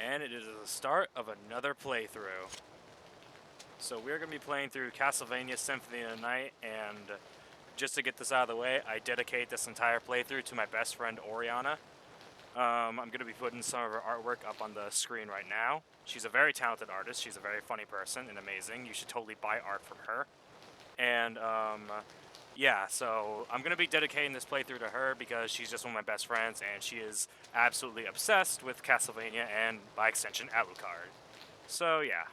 and it is the start of another playthrough. So we're going to be playing through Castlevania Symphony tonight, and just to get this out of the way, I dedicate this entire playthrough to my best friend Oriana. I'm going to be putting some of her artwork up on the screen right now. She's a very talented artist, she's a very funny person and amazing. You should totally buy art from her. And yeah, so I'm going to be dedicating this playthrough to her because she's just one of my best friends, and she is absolutely obsessed with Castlevania and, by extension, Alucard. So, yeah.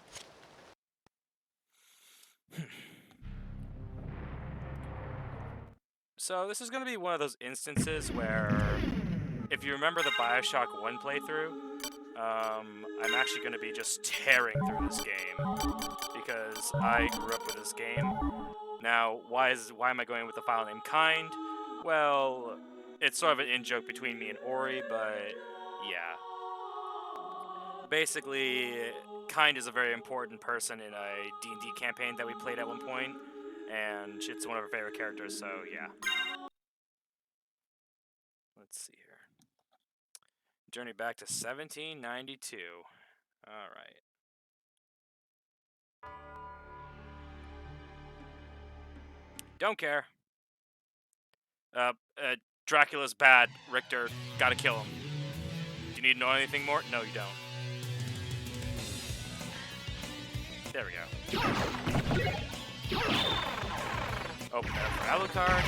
So, this is going to be one of those instances where, if you remember the Bioshock 1 playthrough, I'm actually going to be just tearing through this game because I grew up with this game. Now, why am I going with the file name Kind? Well, it's sort of an in-joke between me and Ori, but yeah. Basically, Kind is a very important person in a D&D campaign that we played at one point, and it's one of our favorite characters, so yeah. Let's see here. Journey back to 1792. Alright. Don't care. Dracula's bad. Richter, gotta kill him. Do you need to know anything more? No, you don't. There we go. Open that for Alucard.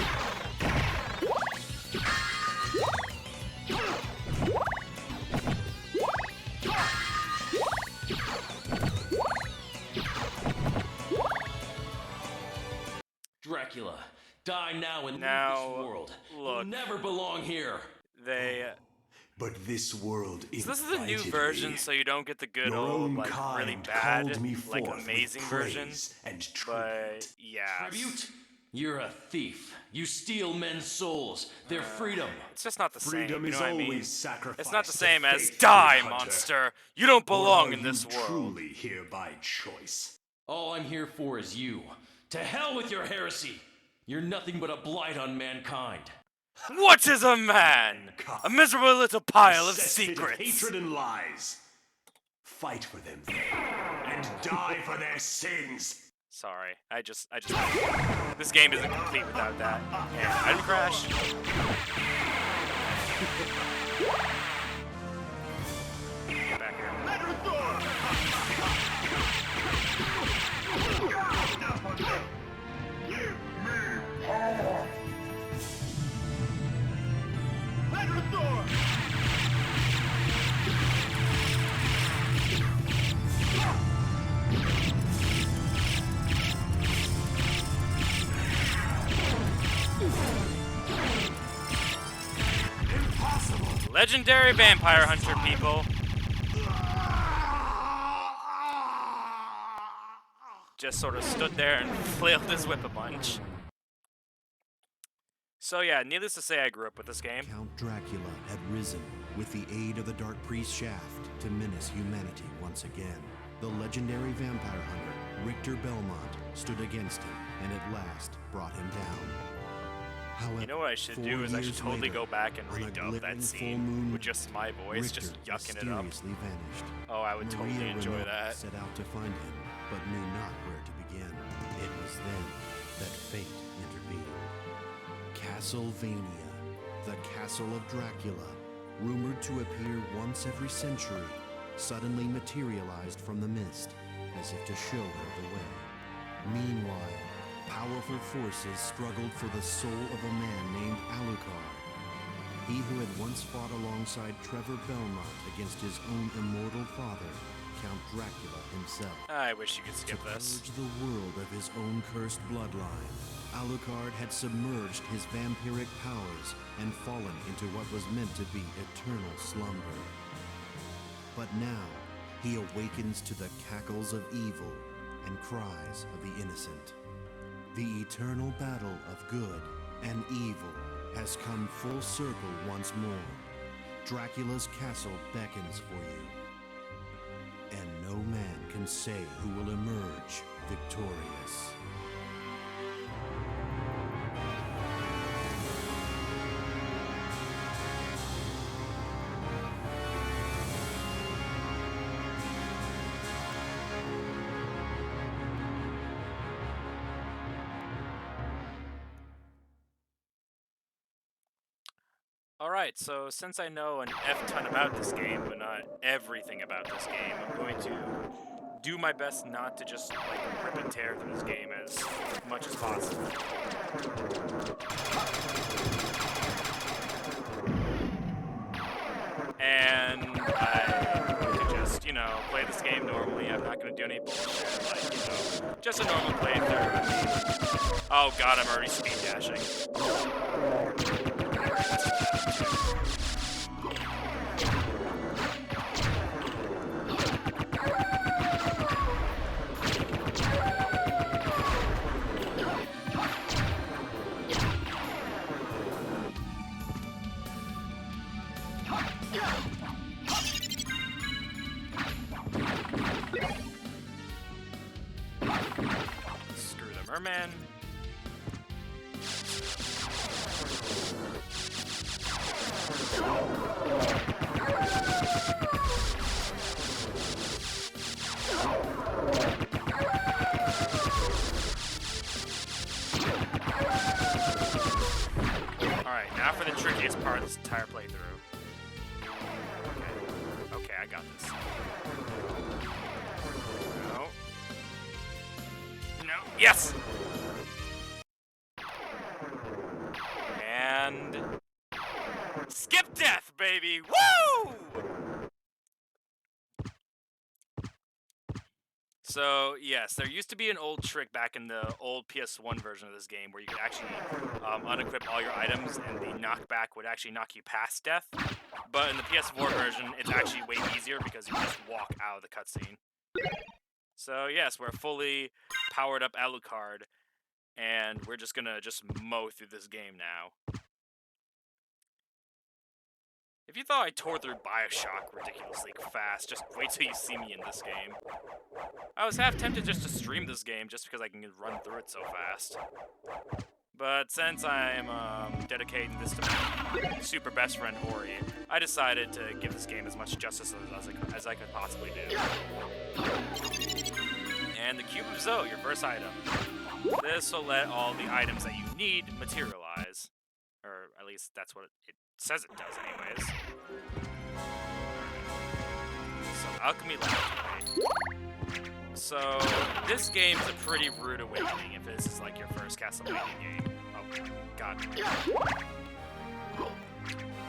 Dracula, die now and leave this world. You'll never belong here. But this world is. So this is a new version, so you don't get the good old, like, really bad, like, amazing version. But yeah, Tribute? You're a thief. You steal men's souls, their freedom. It's just not the same. Freedom You know is what I mean? always sacrificed. It's not the to same as fate, die, Hunter. monster. You don't belong Or in this are world. you truly here by choice? All I'm here for is you. To hell with your heresy. You're nothing but a blight on mankind. What is a man? A miserable little pile of Cesspit secrets. Hatred and lies. Fight for them, then, and die for their sins. Sorry, I just. This game isn't complete without that. And item crash. Get back here. Legendary vampire hunter, people. Just sort of stood there and flailed his whip a bunch. So yeah, needless to say, I grew up with this game. Count Dracula had risen with the aid of the Dark Priest Shaft to menace humanity once again. The legendary vampire hunter, Richter Belmont, stood against him and at last brought him down. However, You know what I should do is I should totally go back and redub that scene with just my voice, Richter just yucking it up. mysteriously vanished. Oh, I would totally Maria enjoy Renault that. set out to find him, but knew not where to begin. It was then that fate intervened. Castlevania, the Castle of Dracula, rumored to appear once every century, suddenly materialized from the mist, as if to show her the way. Meanwhile, powerful forces struggled for the soul of a man named Alucard. He who had once fought alongside Trevor Belmont against his own immortal father, Count Dracula himself. I wish you could skip To this. purge the world of his own cursed bloodline, Alucard had submerged his vampiric powers and fallen into what was meant to be eternal slumber. But now, he awakens to the cackles of evil and cries of the innocent. The eternal battle of good and evil has come full circle once more. Dracula's castle beckons for you, and no man can say who will emerge victorious. Alright, so since I know an F ton about this game, but not everything about this game, I'm going to do my best not to just, like, rip and tear through this game as much as possible. And I'm going to just, you know, play this game normally. I'm not going to do any bullshit, like, you know, just a normal playthrough. I mean, oh god, I'm already speed dashing. Screw the merman. Alright, now for the trickiest part of this entire playthrough. Okay, I got this. No. No. Yes! And... skip death, baby! Woo! So, yes, there used to be an old trick back in the old PS1 version of this game where you could actually unequip all your items and the knockback would actually knock you past death. But in the PS4 version, it's actually way easier because you just walk out of the cutscene. So, yes, we're fully powered up Alucard, and we're just gonna mow through this game now. If you thought I tore through Bioshock ridiculously fast, just wait till you see me in this game. I was half tempted just to stream this game just because I can run through it so fast. But since I'm dedicating this to my super best friend Ori, I decided to give this game as much justice as I could possibly do. And the Cube of Zoe, your first item. This will let all the items that you need materialize. Or at least that's what it says it does anyways. So Alchemy Laboratory. So this game's a pretty rude awakening if this is like your first Castlevania game. Oh god.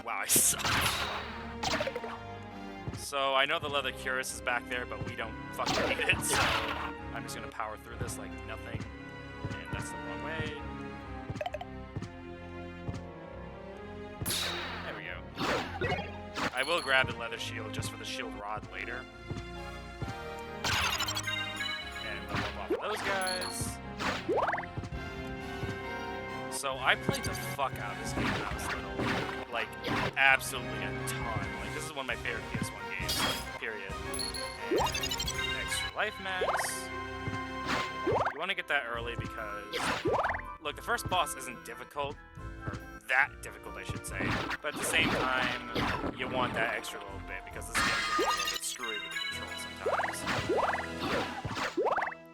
Wow, I suck. So I know the leather cuirass is back there, but we don't fucking need it, so I'm just gonna power through this like nothing. And that's the wrong way. There we go. I will grab the leather shield just for the shield rod later. And level up off of those guys. So I played the fuck out of this game when I was little. Like, absolutely a ton. Like, this is one of my favorite PS1 games, period. And extra life max. You want to get that early because, look, the first boss isn't difficult. That difficult, I should say. But at the same time, you want that extra little bit because this game can be a little bit screwy with the controls sometimes.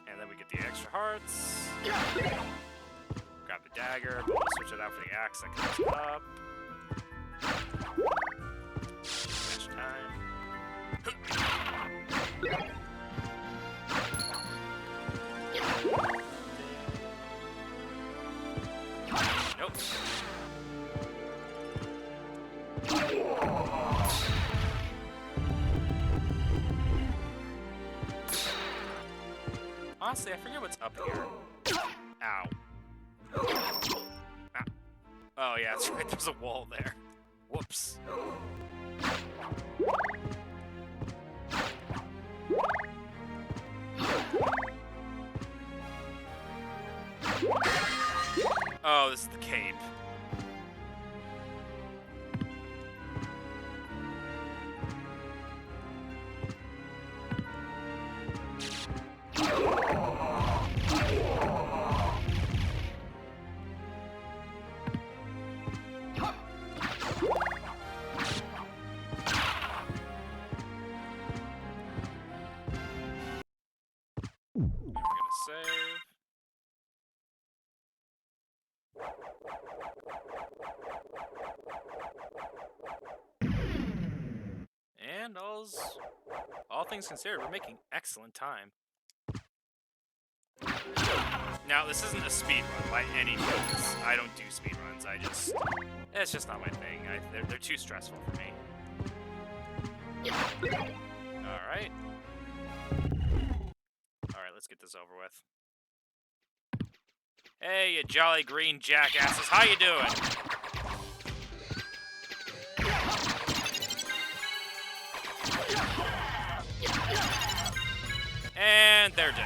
And then we get the extra hearts. Grab the dagger, but we'll switch it out for the axe that comes up. Finish time. Nope. Honestly, I forget what's up here. Ow. Ah. Oh yeah, that's right, there's a wall there. Whoops. Oh, this is the cape. We're gonna save. and all things considered, we're making excellent time. Now, this isn't a speed run by any means. I don't do speed runs. It's just not my thing. They're too stressful for me. Alright. Alright, let's get this over with. Hey, you jolly green jackasses. How you doing? And they're dead.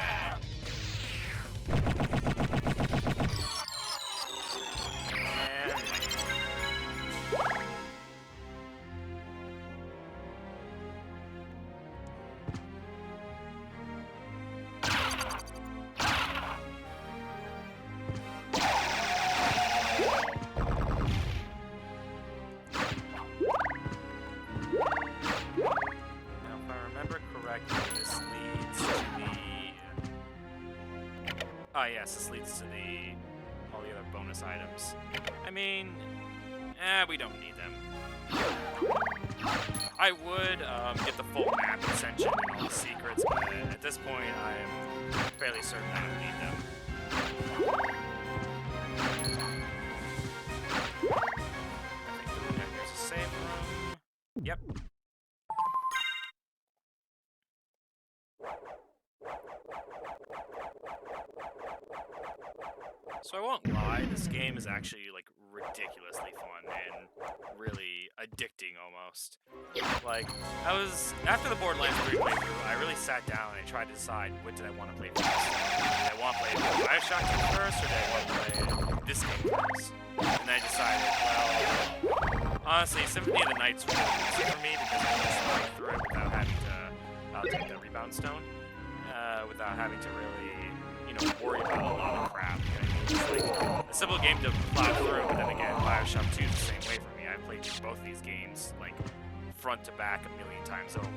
Oh yes, this leads to all the other bonus items. I mean, we don't need them. I would get the full map extension and all the secrets, but at this point, I am fairly certain I don't need them. I think there's a save room. Yep. So I won't lie, this game is actually like ridiculously fun and really addicting almost. Like, after the Borderlands 3 playthrough, I really sat down and tried to decide what did I want to play first. Did I want to play Bioshock first, or did I want to play this game first? And I decided, well, honestly, Symphony of the Night's really easy for me because I can just play through it without having to take the rebound stone, without having to really, worry about a lot of crap. It's like a simple game to plow through, but then again, Bioshock 2 is the same way for me. I played both of these games, like, front to back 1,000,000 times over.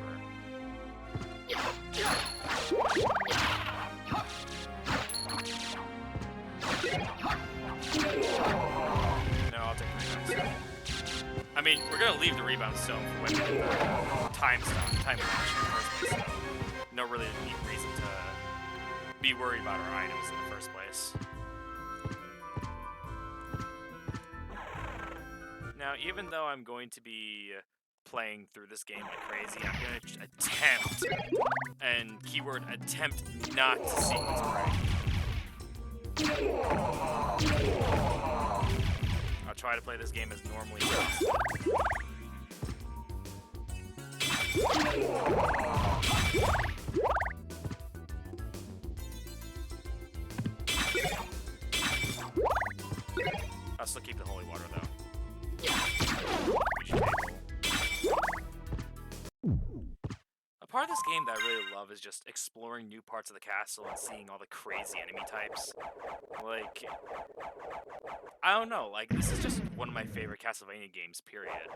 No, I'll take the rebound stone. I mean, we're gonna leave the rebound stone for when we get the time reduction in the first place, so no really neat reason to be worried about our items in the first place. Now, even though I'm going to be playing through this game like crazy, I'm going to attempt, and keyword attempt, not to see what's right. I'll try to play this game as normally as possible. I'll still keep the holy water, though. A part of this game that I really love is just exploring new parts of the castle and seeing all the crazy enemy types. Like, I don't know, like, this is just one of my favorite Castlevania games, period.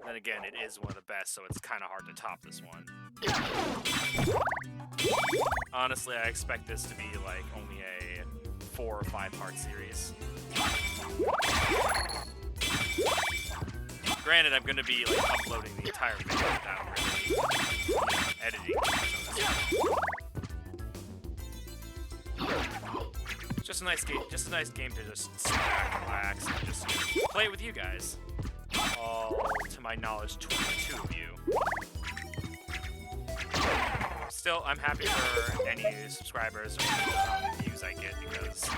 Then again, it is one of the best, so it's kind of hard to top this one. Honestly, I expect this to be, like, only a 4 or 5 part series. Granted, I'm going to be like uploading the entire video without really editing It's just a nice game. Just a nice game to just sit back, relax, and just play it with you guys. All, to my knowledge, 22 of you. Still, I'm happy for any subscribers or views I get because,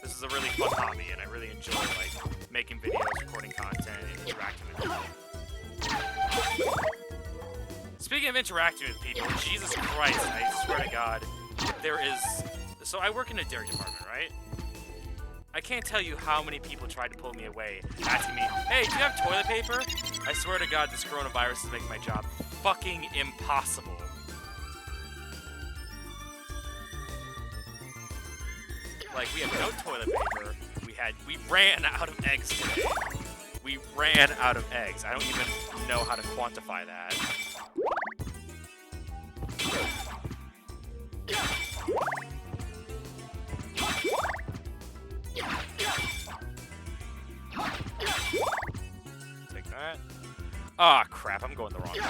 this is a really fun hobby and I really enjoy, like, making videos, recording content, and interacting with people. Speaking of interacting with people, Jesus Christ, I swear to God, so I work in a dairy department, right? I can't tell you how many people tried to pull me away, asking me, hey, do you have toilet paper? I swear to God, this coronavirus is making my job fucking impossible. Like, we have no toilet paper. We ran out of eggs today. We ran out of eggs. I don't even know how to quantify that. Take that. Ah, crap, I'm going the wrong way.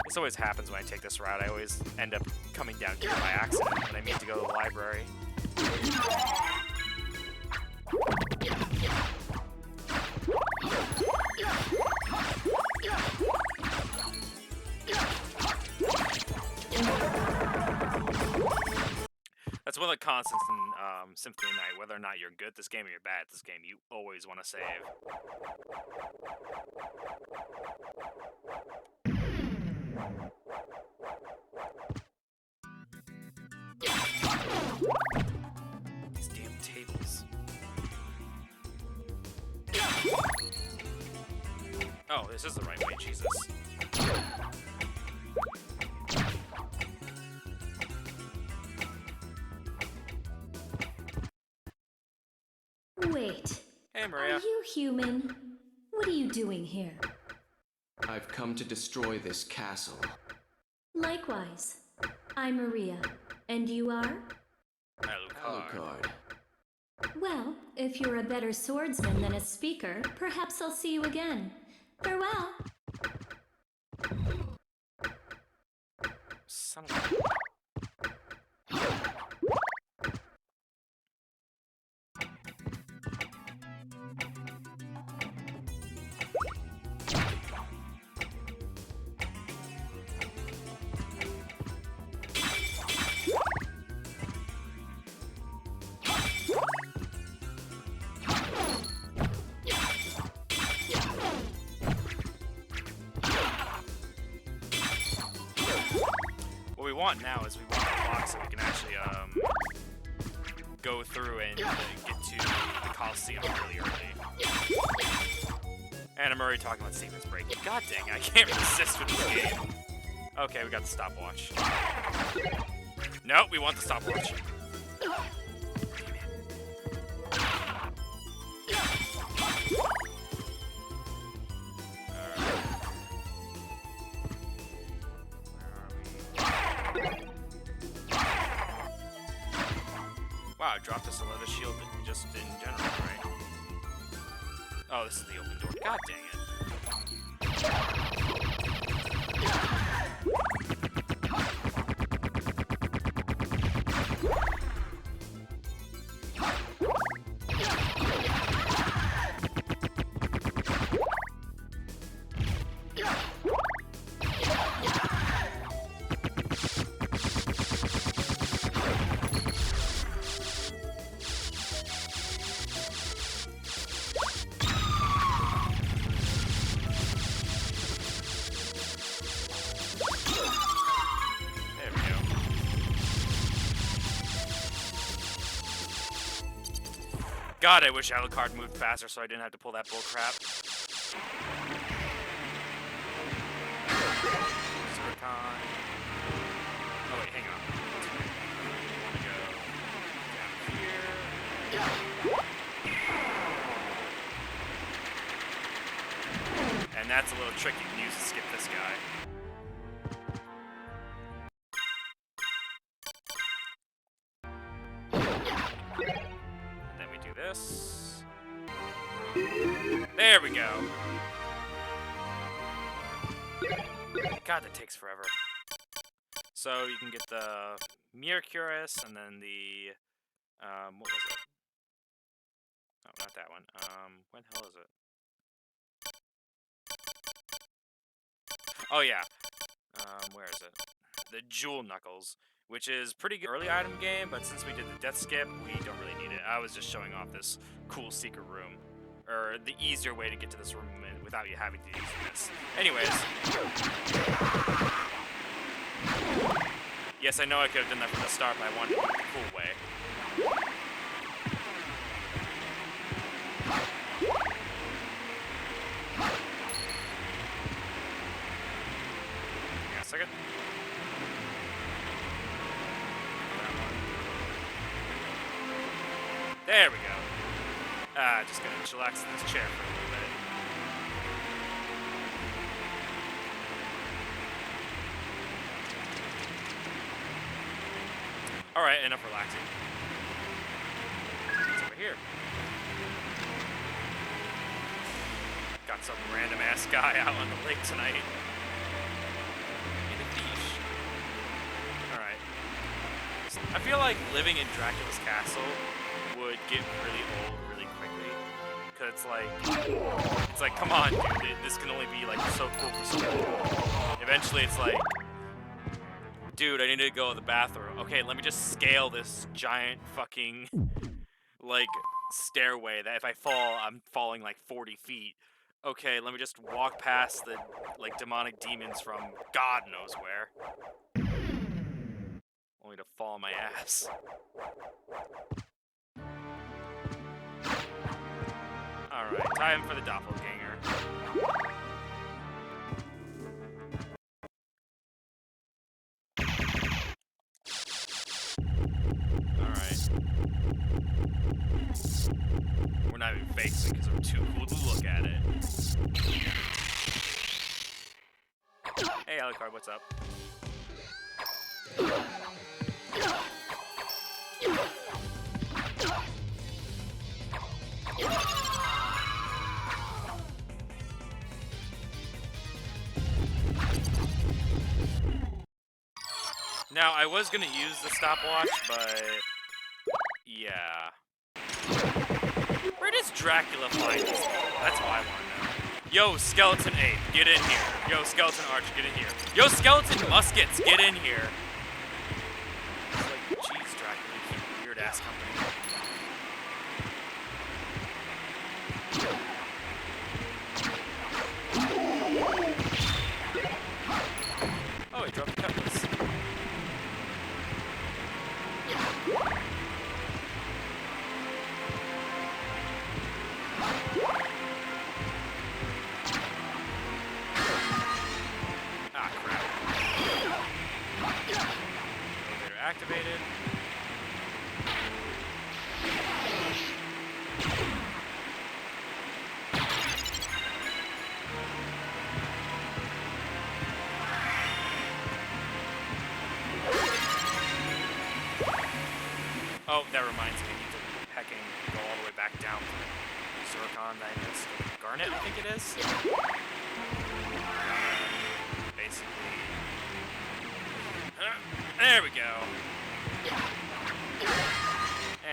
This always happens when I take this route. I always end up coming down here by accident when I mean to go to the library. That's one of the constants in Symphony of the Night. Whether or not you're good at this game or you're bad at this game, you always want to save. These damn tables. Oh, this is the right way, Jesus. Wait. Hey, Maria. Are you human? What are you doing here? I've come to destroy this castle. Likewise. I'm Maria. And you are? Alucard. Alucard. Well, if you're a better swordsman than a speaker, perhaps I'll see you again. Farewell. Son of a... What we want now is we want a clock so we can actually go through and get to the Coliseum really early. And I'm already talking about Stevens breaking. God dang, I can't resist with this game. Okay, we got the stopwatch. Nope, we want the stopwatch. Wow, it dropped us a leather shield just in general, right? Oh, this is the open door. God dang it. God, I wish Alucard moved faster so I didn't have to pull that bull crap. Oh wait, hang on. I want to go down here. And that's a little trick you can use to skip this guy. This. There we go. God, that takes forever. So you can get the Mercurius and then the what was it? Oh, not that one. When the hell is it? Oh yeah. Where is it? The Jewel Knuckles, which is pretty good early item game, but since we did the death skip, we don't really need it. I was just showing off this cool secret room, or the easier way to get to this room without you having to use this. Anyways. Yes, I know I could have done that from the start, but I wanted to do it the cool way. Hang on a second. There we go. Just gonna chillax in this chair for a little bit. Alright, enough relaxing. It's over here. Gotcha. some random ass guy out on the lake tonight. In a beach. Alright. I feel like living in Dracula's castle would get really old really quickly. Cause it's like, come on, dude, this can only be like so cool for so long. Eventually it's like, dude, I need to go to the bathroom. Okay, let me just scale this giant fucking, like, stairway that if I fall, I'm falling like 40 feet. Okay, let me just walk past the, like, demonic demons from God knows where. Only to fall on my ass. Alright, time for the doppelganger. Alright. We're not even facing because we're too cool to look at it. Hey, Alucard, what's up? Now, I was gonna use the stopwatch, but yeah. Where does Dracula find this guy? That's what I want to know. Yo, Skeleton Ape, get in here. Yo, Skeleton Archer, get in here. Yo, Skeleton Muskets, get in here. It's like, jeez, Dracula, you keep weird ass company. Oh, he dropped the cutlass. Ah, crap. Elevator activated. Oh, that reminds me, I need to hecking go all the way back down to the Zircon that I missed. Garnet, I think it is. Basically. There we go.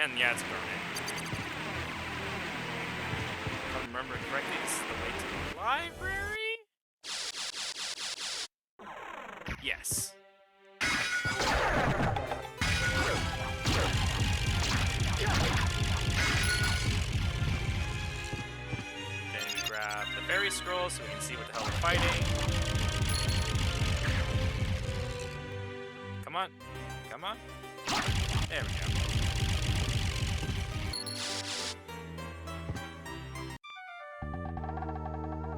And yeah, it's Garnet. If I remember correctly, this is the way to the library? Yes. Grab the berry scroll so we can see what the hell we're fighting. Come on. Come on. There we go.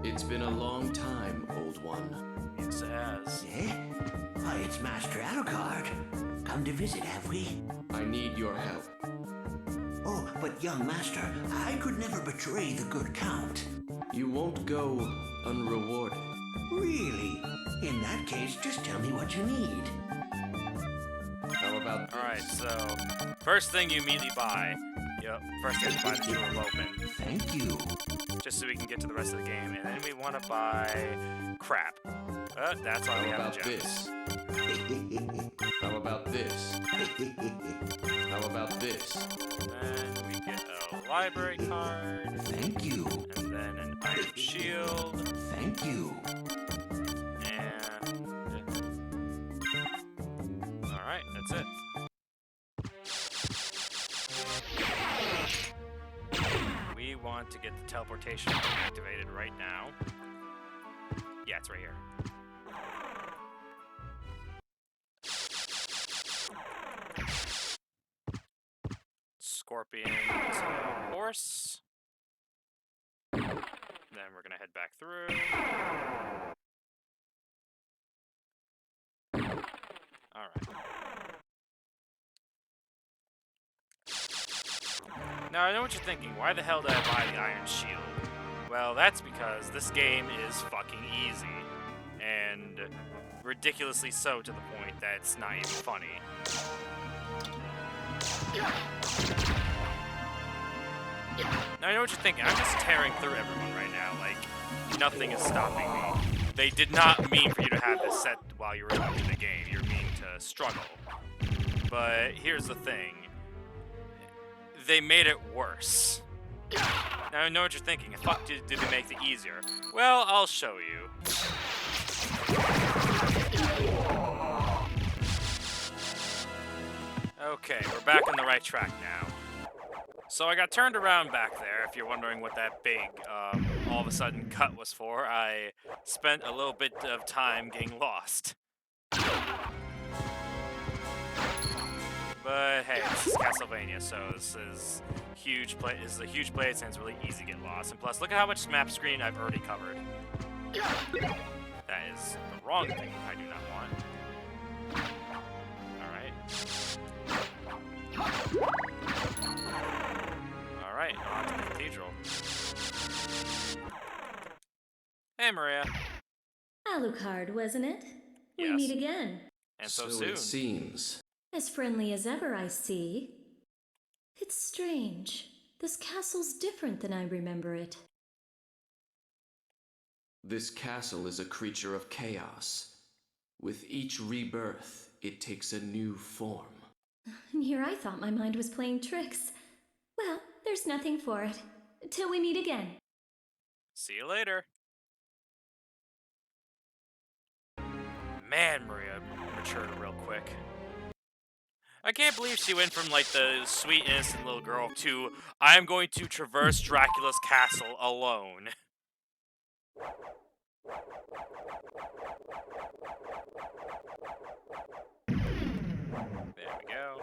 It's been a long time, old one. It has. Eh? Why, it's Master Alucard. Come to visit, have we? I need your help. Oh, but young master, I could never betray the good count. You won't go unrewarded. Really? In that case, just tell me what you need. How about this? Alright, so first thing you immediately buy. Yep, first you have to buy the jewel open. Thank you. Just so we can get to the rest of the game. And then we want to buy crap. That's why we How have about the gems. this? How about this? How about this? Then we get a library card. Thank you. And then an iron shield. Thank you. And alright, that's it. We want to get the teleportation activated right now. Yeah, it's right here. Scorpion to horse. Then we're gonna head back through. Alright. Now I know what you're thinking, why the hell did I buy the iron shield? Well, that's because this game is fucking easy. And ridiculously so to the point that it's not even funny. Now, I know what you're thinking. I'm just tearing through everyone right now. Like, nothing is stopping me. They did not mean for you to have this set while you were in the game. You're meaning to struggle. But here's the thing. They made it worse. Now, I know what you're thinking. Fuck, did they make it easier? Well, I'll show you. Okay, we're back on the right track now. So I got turned around back there, if you're wondering what that big, all of a sudden cut was for. I spent a little bit of time getting lost. But hey, this is Castlevania, so this is huge play. This is a huge place, and it's really easy to get lost. And plus, look at how much map screen I've already covered. That is the wrong thing I do not want. Alright, on to the cathedral. Hey, Maria. Alucard, wasn't it? We Yes. meet again. And so it soon. seems. As friendly as ever, I see. It's strange. This castle's different than I remember it. This castle is a creature of chaos. With each rebirth, it takes a new form. And here I thought my mind was playing tricks. Well, there's nothing for it. Till we meet again. See you later. Man, Maria matured real quick. I can't believe she went from, like, the sweet, innocent little girl to, I'm going to traverse Dracula's castle alone. There we go.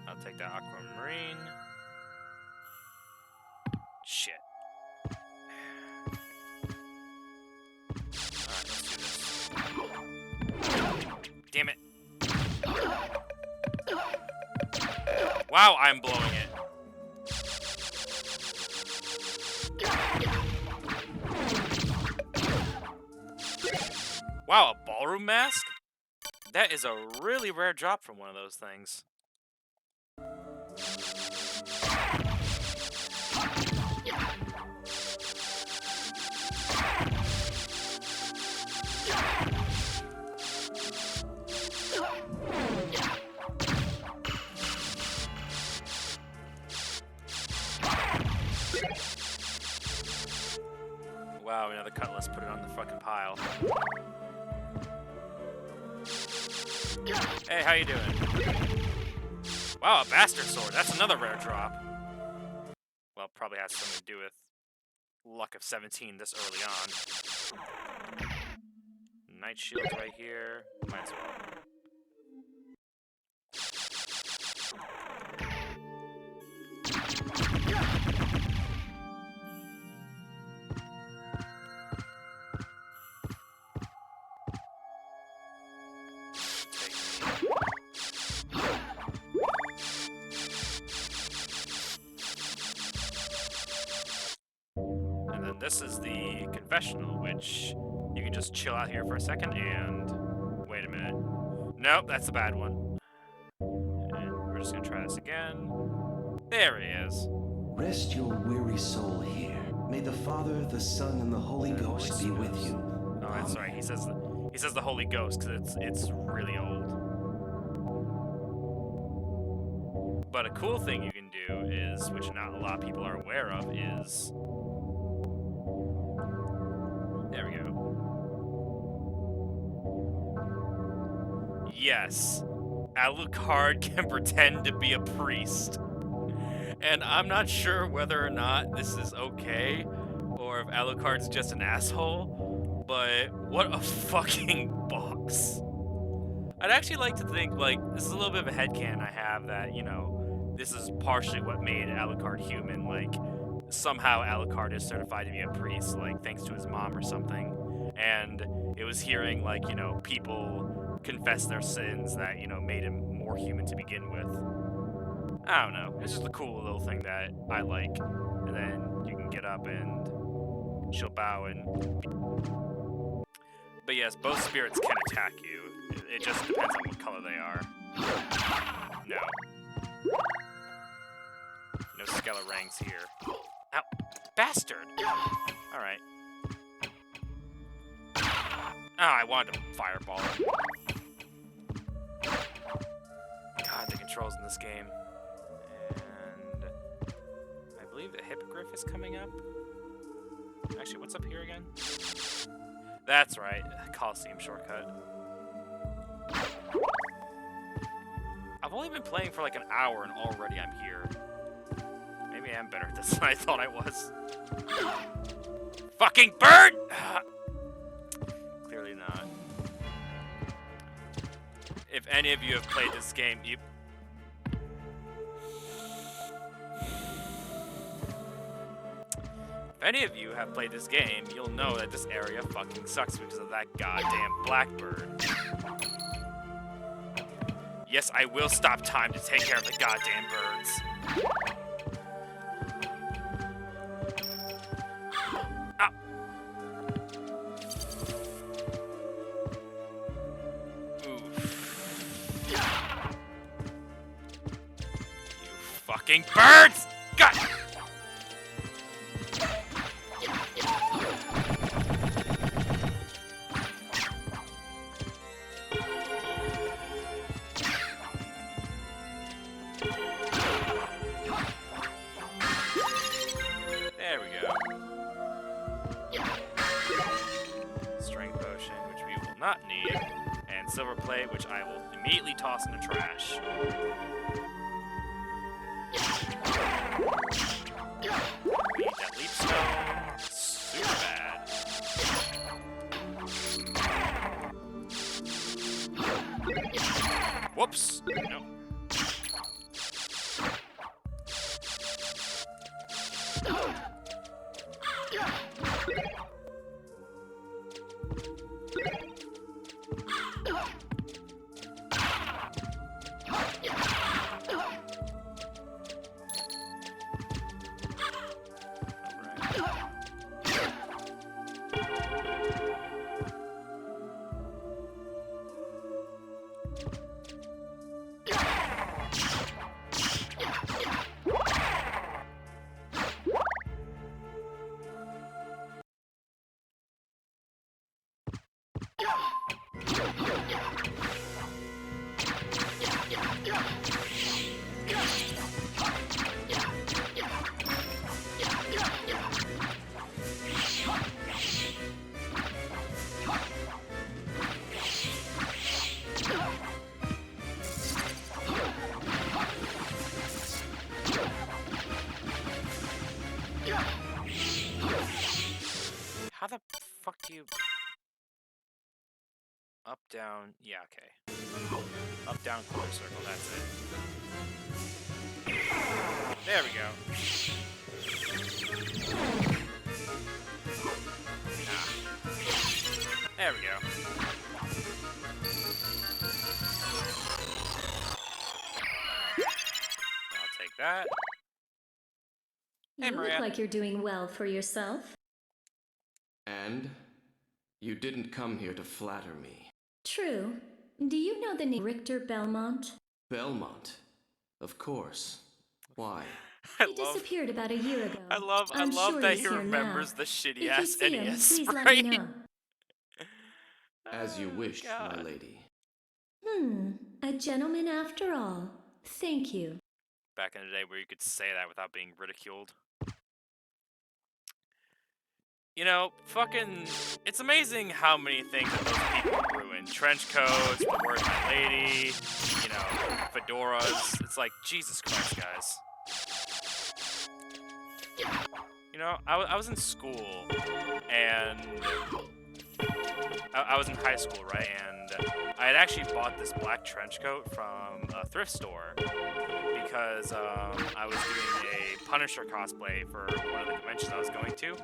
I'll take that aquamarine. Shit. Alright, let's do this. Damn it. Wow, I'm blowing it. Wow, a ballroom mask? That is a really rare drop from one of those things. Wow, another cutlass, put it on the fucking pile. Hey, how you doing? Wow, a bastard sword. That's another rare drop. Well, probably has something to do with luck of 17 this early on. Knight shield right here. Might as well. This is the confessional, which you can just chill out here for a second and... Wait a minute. Nope, that's the bad one. And we're just gonna try this again. There he is. Rest your weary soul here. May the Father, the Son, and the Holy Ghost be with you. Oh, that's right. He says the Holy Ghost because it's really old. But a cool thing you can do is, which not a lot of people are aware of, is... There we go. Yes, Alucard can pretend to be a priest. And I'm not sure whether or not this is okay, or if Alucard's just an asshole, but what a fucking box. I'd actually like to think, like, this is a little bit of a headcanon I have that, you know, this is partially what made Alucard human, like, somehow Alucard is certified to be a priest, like, thanks to his mom or something. And it was hearing, like, you know, people confess their sins that, you know, made him more human to begin with. I don't know. It's just a cool little thing that I like. And then you can get up and she'll bow and... But yes, both spirits can attack you. It just depends on what color they are. No. No Skelerang's here. Ow! Bastard! Alright. Ah, I wanted to fireball it. God, the controls in this game. And I believe the Hippogriff is coming up. Actually, what's up here again? That's right, Coliseum shortcut. I've only been playing for like an hour and already I'm here. Maybe I am better at this than I thought I was. Fucking bird! Clearly not. If any of you have played this game, you... If any of you have played this game, you'll know that this area fucking sucks because of that goddamn blackbird. Yes, I will stop time to take care of the goddamn birds. Ow. Oof. You fucking birds! God! There we go. Strength potion, which we will not need, and silver plate, which I will immediately toss in the trash. We need that leap stone. Super bad. Whoops. No. How the fuck do you... Up, down... Yeah, okay. Up, down, quarter circle, that's it. There we go. Ah. There we go. I'll take that. Hey, You Maria. look like you're doing well for yourself. And you didn't come here to flatter me. True. Do you know the name Richter Belmont? Belmont. Of course. Why? He disappeared about a year ago. I love I'm sure that he's he here remembers now. the shitty If you ass see him, NES please let sprite. me know. As you wish, my God. lady. A gentleman after all. Thank you. Back in the day where you could say that without being ridiculed. You know, fucking... It's amazing how many things that those people ruin. Trench coats, the word my lady, you know, fedoras. It's like, Jesus Christ, guys. You know, I was in school, and... I was in high school, right? And I had actually bought this black trench coat from a thrift store because I was doing a Punisher cosplay for one of the conventions I was going to,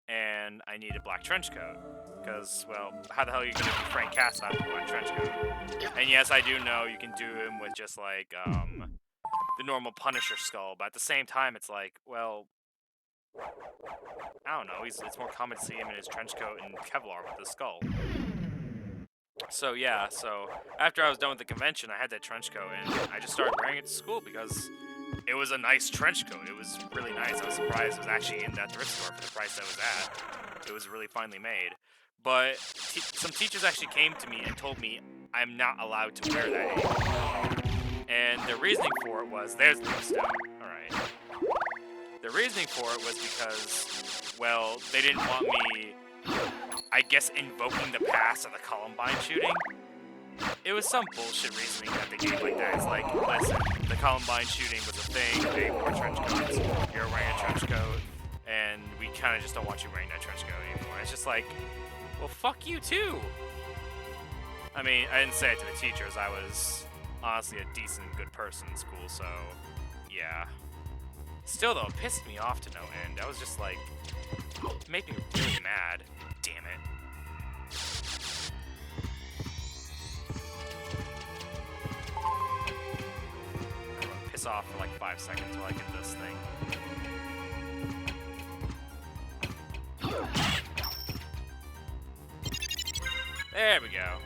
and I needed a black trench coat because, well, how the hell are you going to do Frank Castle out of a black trench coat? And yes, I do know you can do him with just like the normal Punisher skull, but at the same time, it's like, well, I don't know. It's more common to see him in his trench coat and Kevlar with the skull. So yeah, so after I was done with the convention, I had that trench coat, and I just started wearing it to school because it was a nice trench coat. It was really nice. I was surprised it was actually in that thrift store for the price that it was at. It was really finely made. But some teachers actually came to me and told me I'm not allowed to wear that anymore. And the reasoning for it was, there's the stone. All right. The reasoning for it was because, well, they didn't want me, I guess, invoking the past of the Columbine shooting. It was some bullshit reasoning that they gave like that. It's like, listen, the Columbine shooting was a thing, they wore trench coats, you're wearing a trench coat, and we kind of just don't want you wearing that trench coat anymore. It's just like, well, fuck you too! I mean, I didn't say it to the teachers, I was honestly a decent, good person in school, so, yeah. Still though, it pissed me off to no end. I was just like, it made me really mad. Damn it. I'm gonna piss off for like 5 seconds until I get this thing. There we go.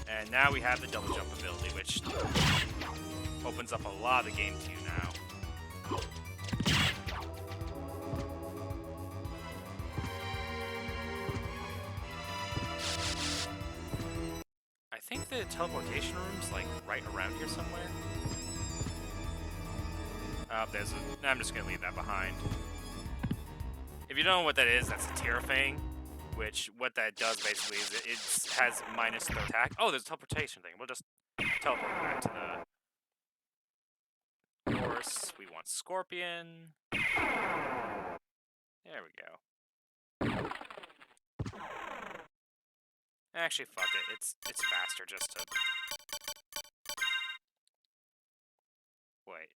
And now we have the double jump ability, which opens up a lot of the game to you now. I think the teleportation room's like right around here somewhere. There's a... I'm just gonna leave that behind. If you don't know what that is, that's a tier thing. Which, what that does basically is it has minus the attack. Oh, there's a teleportation thing. We'll just teleport back to the... Of course, we want Scorpion. There we go. Actually, fuck it. It's faster just to... Wait.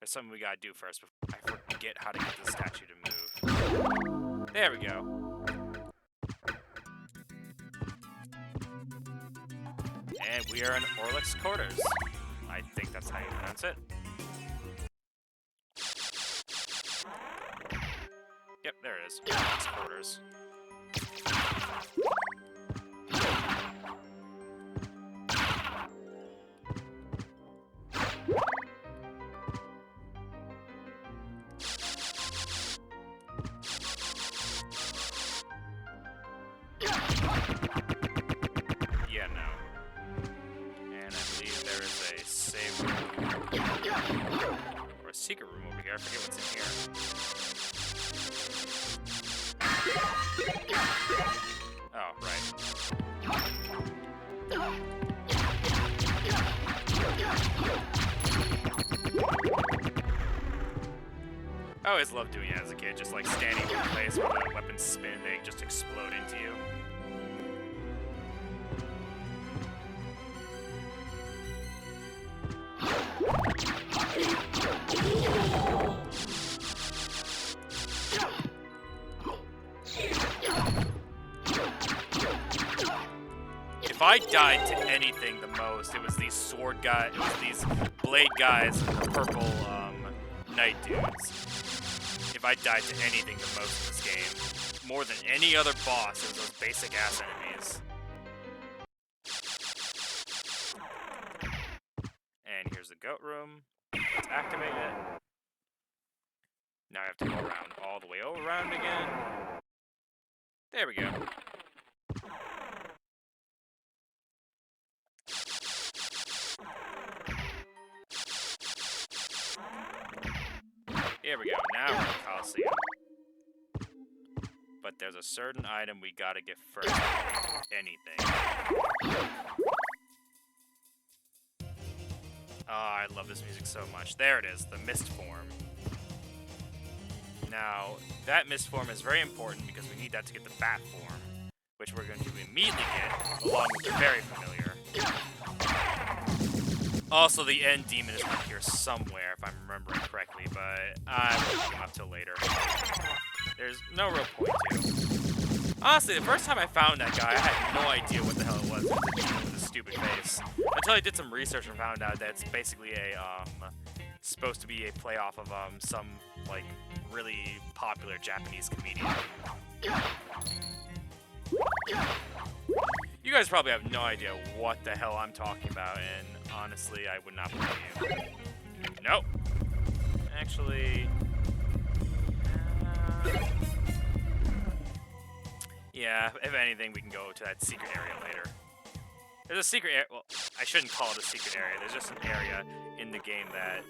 There's something we gotta do first before I forget how to get the statue to move. There we go. And we are in Orlick's quarters. I think that's how you pronounce it. Yep, there it is. Orlick's quarters. Yeah, no. And I believe there is a save room. Or a secret room over here. I forget what's in here. Oh, right. I always loved doing it as a kid, just like standing in place where the weapons spin, they just explode into you. If I died to anything the most, it was these sword guys, it was these blade guys and the purple knight dudes. If I died to anything the most in this game, more than any other boss, it was those basic ass enemies. And here's the goat room. Let's activate it. Now I have to go around all the way around again. There we go. Here we go, now we're in the Coliseum. But there's a certain item we gotta get first. Anything. Oh, I love this music so much. There it is, the mist form. Now, that mist form is very important because we need that to get the bat form, which we're going to immediately get, along with the very familiar. Also, the end demon is up here somewhere, if I'm remembering correctly, but I won't come up till later. There's no real point to. Honestly, the first time I found that guy, I had no idea what the hell it was with his stupid face. Until I did some research and found out that it's basically supposed to be a play off of some like really popular Japanese comedian. You guys probably have no idea what the hell I'm talking about, and honestly, I would not blame you. Nope. Actually, yeah, if anything, we can go to that secret area later. There's a secret area. Well, I shouldn't call it a secret area. There's just an area in the game that,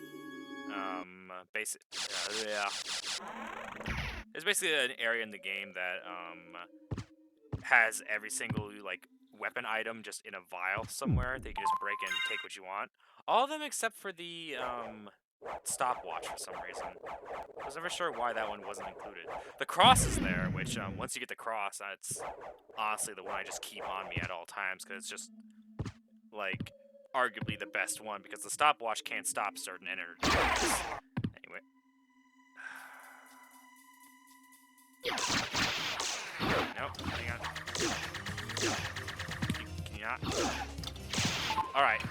there's basically an area in the game that, has every single, like, weapon item just in a vial somewhere. They can just break in and take what you want. All of them except for the, stopwatch for some reason. I was never sure why that one wasn't included. The cross is there, which, once you get the cross, that's honestly the one I just keep on me at all times, because it's just, like, arguably the best one, because the stopwatch can't stop certain energy. Anyway. Nope, hang on. Can you not? Alright.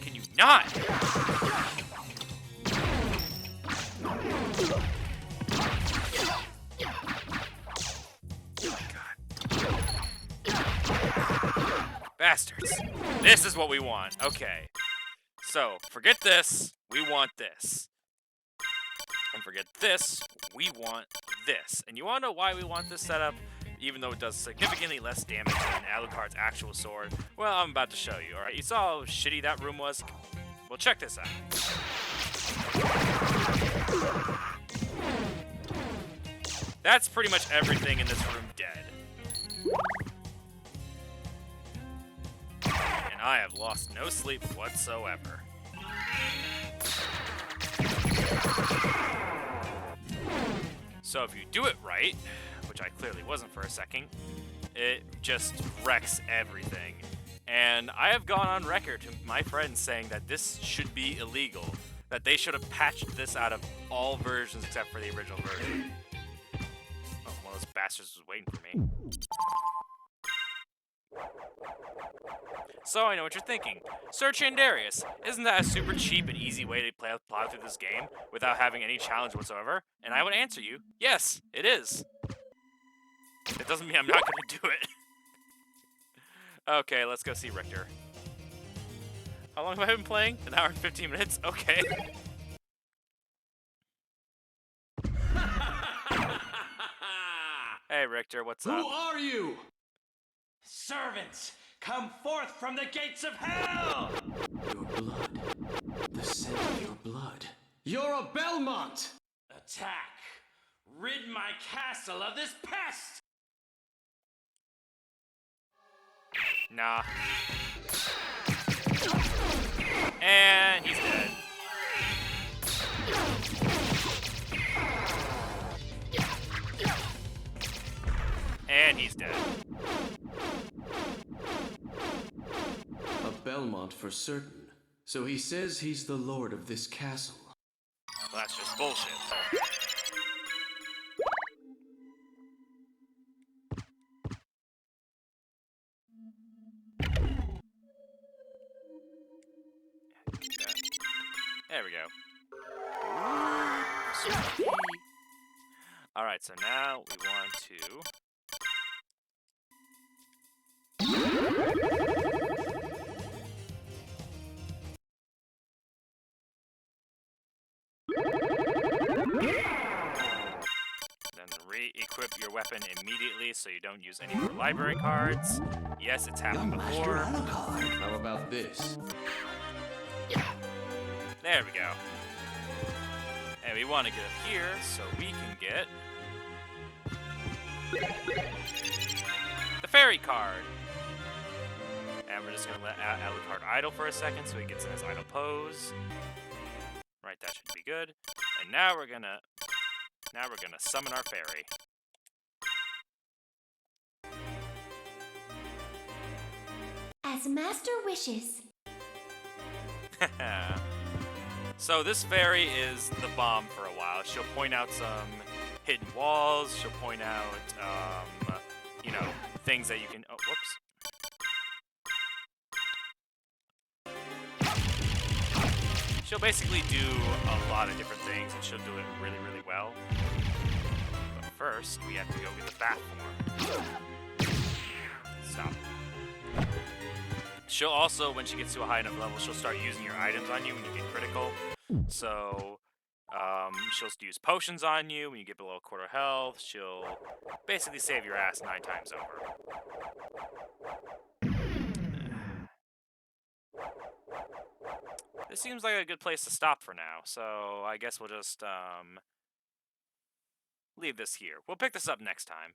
Can you not? Bastards. This is what we want. Okay. So, forget this. We want this. And forget this. We want this. And you want to know why we want this setup? Even though it does significantly less damage than Alucard's actual sword. Well, I'm about to show you, alright? You saw how shitty that room was? Well, check this out. That's pretty much everything in this room dead. And I have lost no sleep whatsoever. So if you do it right, which I clearly wasn't for a second, it just wrecks everything. And I have gone on record to my friends saying that this should be illegal, that they should have patched this out of all versions except for the original version. Oh, one of those bastards was waiting for me. So I know what you're thinking. Sir Chandarius, isn't that a super cheap and easy way to plow through this game without having any challenge whatsoever? And I would answer you, yes, it is. It doesn't mean I'm not going to do it. Okay, let's go see Richter. How long have I been playing? An hour and 15 minutes? Okay. Hey, Richter, what's up? Who are you? Servants, come forth from the gates of hell! Your blood. The scent of your blood. You're a Belmont! Attack! Rid my castle of this pest! Nah. And he's dead. And he's dead. A Belmont for certain. So he says he's the lord of this castle. Well, that's just bullshit. There we go. Alright, so now we want to... Then re-equip your weapon immediately so you don't use any more library cards. Yes, it's happened before. How about this? There we go. And we want to get up here so we can get the fairy card. And we're just going to let Alucard idle for a second so he gets in his idle pose. Right, that should be good. And now we're gonna summon our fairy. As master wishes. So this fairy is the bomb for a while. She'll point out some hidden walls. She'll point out, you know, things that you can. Oh, whoops. She'll basically do a lot of different things, and she'll do it really, really well. But first, we have to go get the bat form. Stop. She'll also, when she gets to a high enough level, she'll start using your items on you when you get critical. So, she'll use potions on you when you get below a quarter health. She'll basically save your ass 9 times over. This seems like a good place to stop for now, so I guess we'll just, leave this here. We'll pick this up next time.